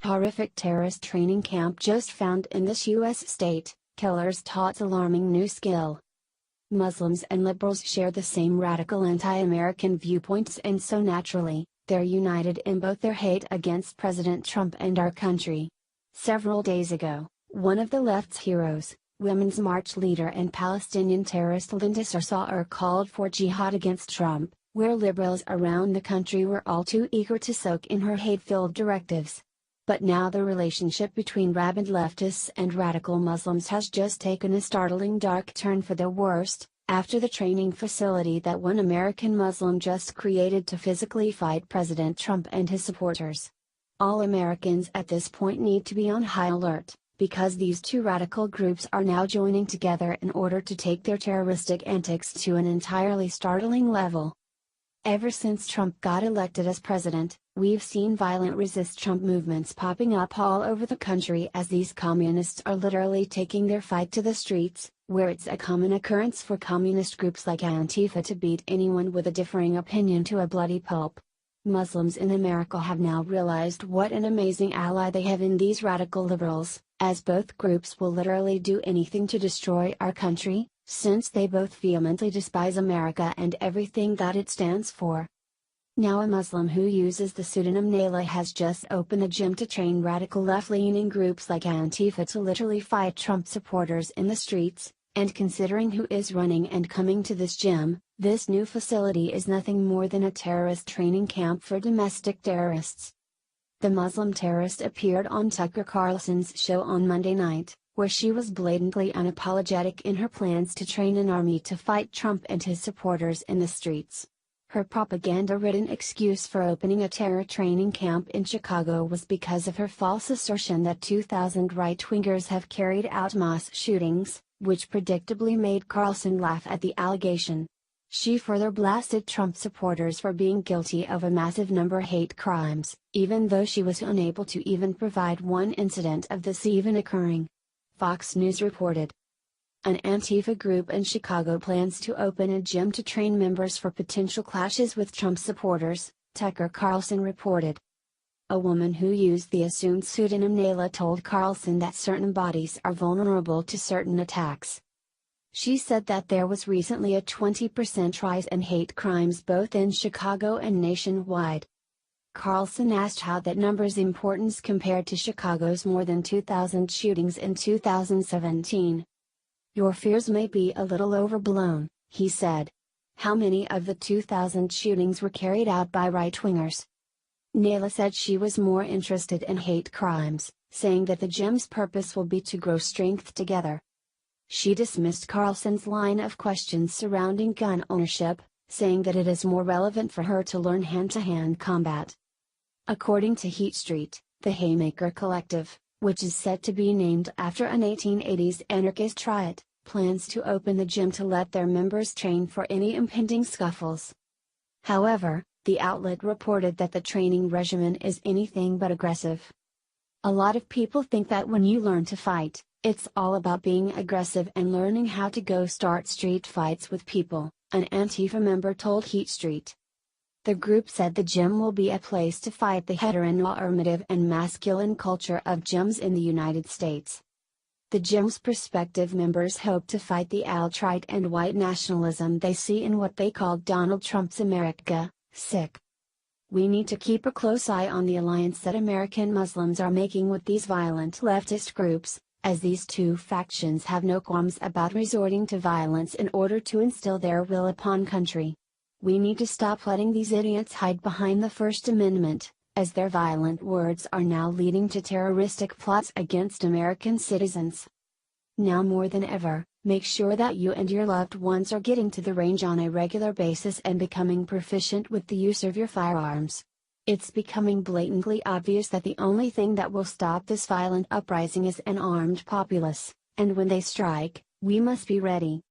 Horrific terrorist training camp just found in this U.S. state, killers taught alarming new skill. Muslims and liberals share the same radical anti-American viewpoints, and so naturally, they're united in both their hate against President Trump and our country. Several days ago, one of the left's heroes, Women's March leader and Palestinian terrorist Linda Sarsour, called for jihad against Trump, where liberals around the country were all too eager to soak in her hate-filled directives. But now the relationship between rabid leftists and radical Muslims has just taken a startling dark turn for the worst, after the training facility that one American Muslim just created to physically fight President Trump and his supporters. All Americans at this point need to be on high alert, because these two radical groups are now joining together in order to take their terroristic antics to an entirely startling level. Ever since Trump got elected as president, we've seen violent resist Trump movements popping up all over the country as these communists are literally taking their fight to the streets, where it's a common occurrence for communist groups like Antifa to beat anyone with a differing opinion to a bloody pulp. Muslims in America have now realized what an amazing ally they have in these radical liberals, as both groups will literally do anything to destroy our country, since they both vehemently despise America and everything that it stands for. Now a Muslim who uses the pseudonym Nayla has just opened a gym to train radical left-leaning groups like Antifa to literally fight Trump supporters in the streets, and considering who is running and coming to this gym, this new facility is nothing more than a terrorist training camp for domestic terrorists. The Muslim terrorist appeared on Tucker Carlson's show on Monday night, where she was blatantly unapologetic in her plans to train an army to fight Trump and his supporters in the streets. Her propaganda-ridden excuse for opening a terror training camp in Chicago was because of her false assertion that 2,000 right-wingers have carried out mass shootings, which predictably made Carlson laugh at the allegation. She further blasted Trump supporters for being guilty of a massive number of hate crimes, even though she was unable to even provide one incident of this even occurring. Fox News reported. An Antifa group in Chicago plans to open a gym to train members for potential clashes with Trump supporters, Tucker Carlson reported. A woman who used the assumed pseudonym Nayla told Carlson that certain bodies are vulnerable to certain attacks. She said that there was recently a 20% rise in hate crimes both in Chicago and nationwide. Carlson asked how that number's importance compared to Chicago's more than 2,000 shootings in 2017. "Your fears may be a little overblown," he said. "How many of the 2,000 shootings were carried out by right-wingers?" Nayla said she was more interested in hate crimes, saying that the gym's purpose will be to grow strength together. She dismissed Carlson's line of questions surrounding gun ownership, saying that it is more relevant for her to learn hand-to-hand combat. According to Heat Street, the Haymaker Collective, which is said to be named after an 1880s anarchist riot, plans to open the gym to let their members train for any impending scuffles. However, the outlet reported that the training regimen is anything but aggressive. A lot of people think that when you learn to fight, it's all about being aggressive and learning how to go start street fights with people, an Antifa member told Heat Street. The group said the gym will be a place to fight the heteronormative and masculine culture of gyms in the United States. The gym's prospective members hope to fight the alt-right and white nationalism they see in what they call Donald Trump's America, sick. "We need to keep a close eye on the alliance that American Muslims are making with these violent leftist groups, as these two factions have no qualms about resorting to violence in order to instill their will upon country. We need to stop letting these idiots hide behind the First Amendment, as their violent words are now leading to terroristic plots against American citizens. Now more than ever, make sure that you and your loved ones are getting to the range on a regular basis and becoming proficient with the use of your firearms. It's becoming blatantly obvious that the only thing that will stop this violent uprising is an armed populace, and when they strike, we must be ready.